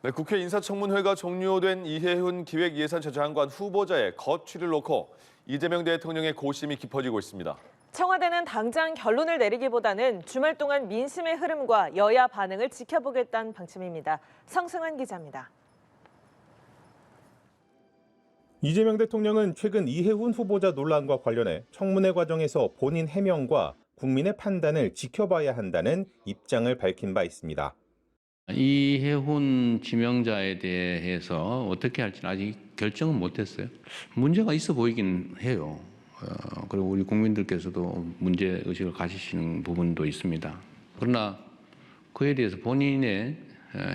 네, 국회 인사청문회가 종료된 이해훈 기획예산처 장관 후보자의 거취를 놓고 이재명 대통령의 고심이 깊어지고 있습니다. 청와대는 당장 결론을 내리기보다는 주말 동안 민심의 흐름과 여야 반응을 지켜보겠다는 방침입니다. 성승환 기자입니다. 이재명 대통령은 최근 이해훈 후보자 논란과 관련해 청문회 과정에서 본인 해명과 국민의 판단을 지켜봐야 한다는 입장을 밝힌 바 있습니다. 이해훈 지명자에 대해서 어떻게 할지는 아직 결정은 못했어요. 문제가 있어 보이긴 해요. 그리고 우리 국민들께서도 문제의식을 가지시는 부분도 있습니다. 그러나 그에 대해서 본인의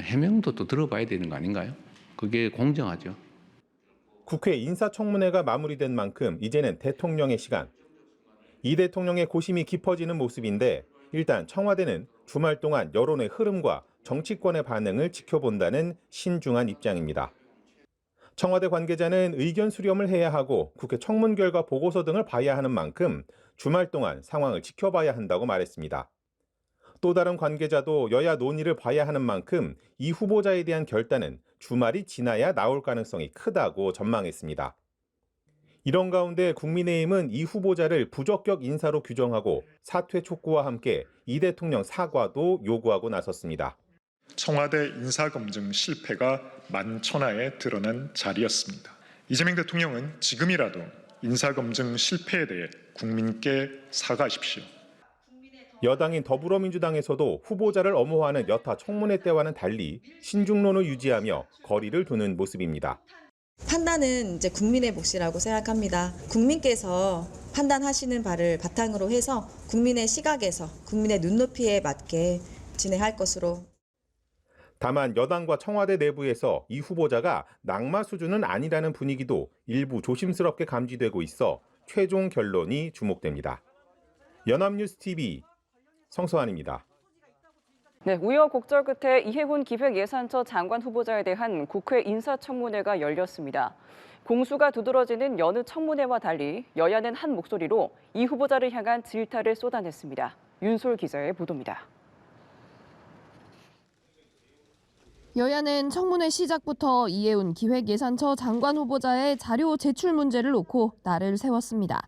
해명도 또 들어봐야 되는 거 아닌가요? 그게 공정하죠. 국회 인사청문회가 마무리된 만큼 이제는 대통령의 시간. 이 대통령의 고심이 깊어지는 모습인데 일단 청와대는 주말 동안 여론의 흐름과 정치권의 반응을 지켜본다는 신중한 입장입니다. 청와대 관계자는 의견 수렴을 해야 하고 국회 청문 결과 보고서 등을 봐야 하는 만큼 주말 동안 상황을 지켜봐야 한다고 말했습니다. 또 다른 관계자도 여야 논의를 봐야 하는 만큼 이 후보자에 대한 결단은 주말이 지나야 나올 가능성이 크다고 전망했습니다. 이런 가운데 국민의힘은 이 후보자를 부적격 인사로 규정하고 사퇴 촉구와 함께 이 대통령 사과도 요구하고 나섰습니다. 청와대 인사검증 실패가 만천하에 드러난 자리였습니다. 이재명 대통령은 지금이라도 인사검증 실패에 대해 국민께 사과하십시오. 여당인 더불어민주당에서도 후보자를 엄호하는 여타 청문회 때와는 달리 신중론을 유지하며 거리를 두는 모습입니다. 판단은 이제 국민의 몫이라고 생각합니다. 국민께서 판단하시는 바를 바탕으로 해서 국민의 시각에서 국민의 눈높이에 맞게 진행할 것으로. 다만 여당과 청와대 내부에서 이 후보자가 낙마 수준은 아니라는 분위기도 일부 조심스럽게 감지되고 있어 최종 결론이 주목됩니다. 연합뉴스TV 성서환입니다. 네, 우여곡절 끝에 이해훈 기획예산처 장관 후보자에 대한 국회 인사청문회가 열렸습니다. 공수가 두드러지는 여느 청문회와 달리 여야는 한 목소리로 이 후보자를 향한 질타를 쏟아냈습니다. 윤솔 기자의 보도입니다. 여야는 청문회 시작부터 이해훈 기획예산처 장관 후보자의 자료 제출 문제를 놓고 날을 세웠습니다.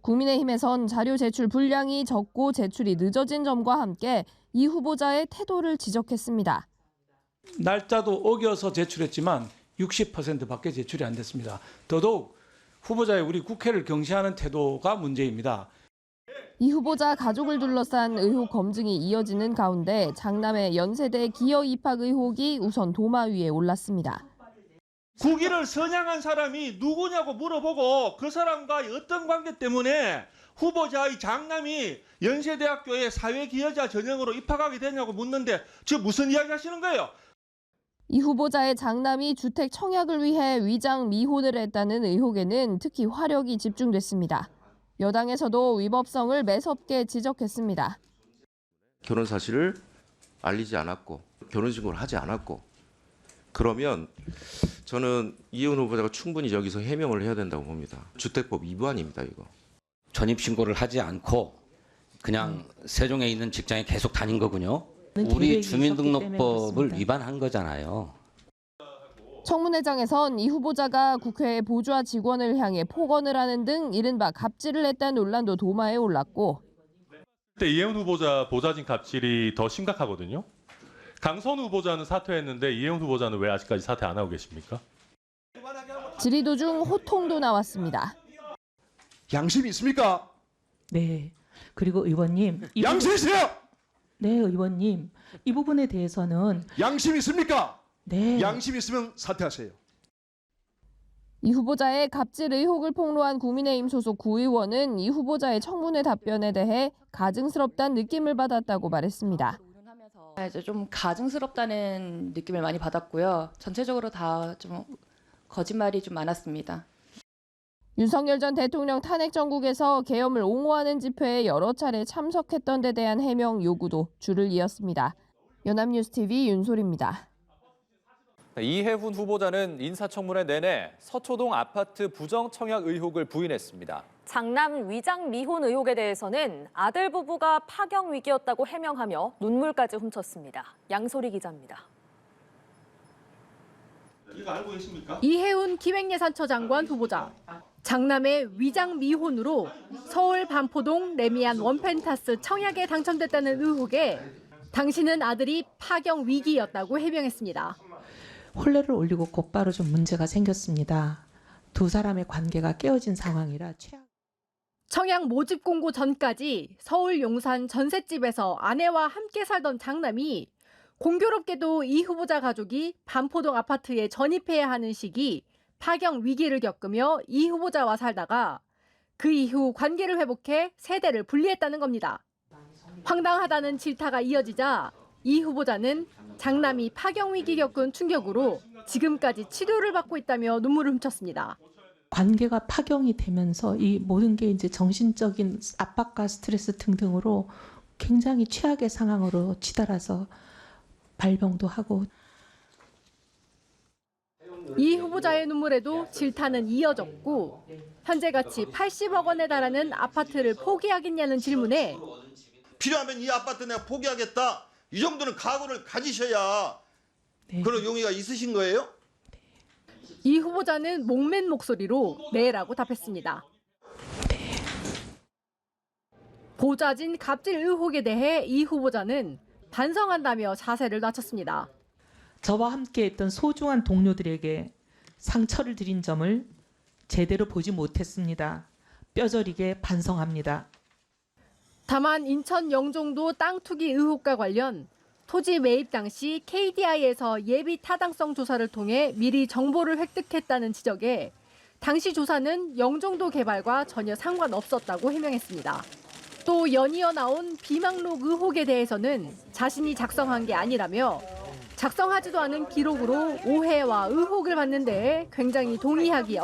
국민의힘에선 자료 제출 분량이 적고 제출이 늦어진 점과 함께 이 후보자의 태도를 지적했습니다. 날짜도 어겨서 제출했지만 60%밖에 제출이 안 됐습니다. 더더욱 후보자의 우리 국회를 경시하는 태도가 문제입니다. 이 후보자 가족을 둘러싼 의혹 검증이 이어지는 가운데 장남의 연세대 기여 입학 의혹이 우선 도마 위에 올랐습니다. 국위를 선양한 사람이 누구냐고 물어보고 그 사람과 어떤 관계 때문에 후보자의 장남이 연세대학교에 사회기여자 전형으로 입학하게 되냐고 묻는데 지금 무슨 이야기 하시는 거예요? 이 후보자의 장남이 주택 청약을 위해 위장 미혼을 했다는 의혹에는 특히 화력이 집중됐습니다. 여당에서도 위법성을 매섭게 지적했습니다. 결혼 사실을 알리지 않았고 결혼신고를 하지 않았고 그러면 저는 이해훈 후보자가 충분히 여기서 해명을 해야 된다고 봅니다. 주택법 위반입니다, 이거. 전입신고를 하지 않고 그냥 세종에 있는 직장에 계속 다닌 거군요. 우리 주민등록법을 위반한 거잖아요. 청문회장에선 이 후보자가 국회의 보좌 직원을 향해 폭언을 하는 등 이른바 갑질을 했다는 논란도 도마에 올랐고 그때 이해훈 후보자 보좌진 갑질이 더 심각하거든요. 강선우 후보자는 사퇴했는데 이해훈 후보자는 왜 아직까지 사퇴 안 하고 계십니까? 질의 도중 호통도 나왔습니다. 양심이 있습니까? 네. 그리고 의원님. 양심 있어요? 네, 의원님. 이 부분에 대해서는. 양심 있습니까? 네. 양심 있으면 사퇴하세요. 이 후보자의 갑질 의혹을 폭로한 국민의힘 소속 구의원은 이 후보자의 청문회 답변에 대해 가증스럽다는 느낌을 받았다고 말했습니다. 이제 좀 가증스럽다는 느낌을 많이 받았고요. 전체적으로 다 좀 거짓말이 좀 많았습니다. 윤석열 전 대통령 탄핵 정국에서 계엄을 옹호하는 집회에 여러 차례 참석했던 데 대한 해명 요구도 줄을 이었습니다. 연합뉴스TV 윤솔입니다. 이해훈 후보자는 인사청문회 내내 서초동 아파트 부정 청약 의혹을 부인했습니다. 장남 위장 미혼 의혹에 대해서는 아들 부부가 파경 위기였다고 해명하며 눈물까지 훔쳤습니다. 양소리 기자입니다. 이거 알고 계십니까? 이해훈 기획예산처 장관 후보자. 장남의 위장 미혼으로 서울 반포동 레미안 원펜타스 청약에 당첨됐다는 의혹에 당신은 아들이 파경 위기였다고 해명했습니다. 혼례를 올리고 곧바로 좀 문제가 생겼습니다. 두 사람의 관계가 깨어진 상황이라 최악. 청약 모집 공고 전까지 서울 용산 전셋집에서 아내와 함께 살던 장남이 공교롭게도 이 후보자 가족이 반포동 아파트에 전입해야 하는 시기 파경 위기를 겪으며 이 후보자와 살다가 그 이후 관계를 회복해 세대를 분리했다는 겁니다. 황당하다는 질타가 이어지자 이 후보자는 장남이 파경 위기 겪은 충격으로 지금까지 치료를 받고 있다며 눈물을 훔쳤습니다. 관계가 파경이 되면서 이 모든 게 이제 정신적인 압박과 스트레스 등등으로 굉장히 최악의 상황으로 치달아서 발병도 하고. 이 후보자의 눈물에도 질타는 이어졌고 현재 가치 80억 원에 달하는 아파트를 포기하겠냐는 질문에 필요하면 이 아파트 내가 포기하겠다. 이 정도는 각오를 가지셔야 그런 용의가 있으신 거예요? 이 후보자는 목맨 목소리로 네라고 답했습니다. 보좌진 갑질 의혹에 대해 이 후보자는 반성한다며 자세를 낮췄습니다. 저와 함께했던 소중한 동료들에게 상처를 드린 점을 제대로 보지 못했습니다. 뼈저리게 반성합니다. 다만 인천 영종도 땅 투기 의혹과 관련 토지 매입 당시 KDI에서 예비 타당성 조사를 통해 미리 정보를 획득했다는 지적에 당시 조사는 영종도 개발과 전혀 상관없었다고 해명했습니다. 또 연이어 나온 비망록 의혹에 대해서는 자신이 작성한 게 아니라며 작성하지도 않은 기록으로 오해와 의혹을 받는 데에 굉장히 동의하기 어렵습니다.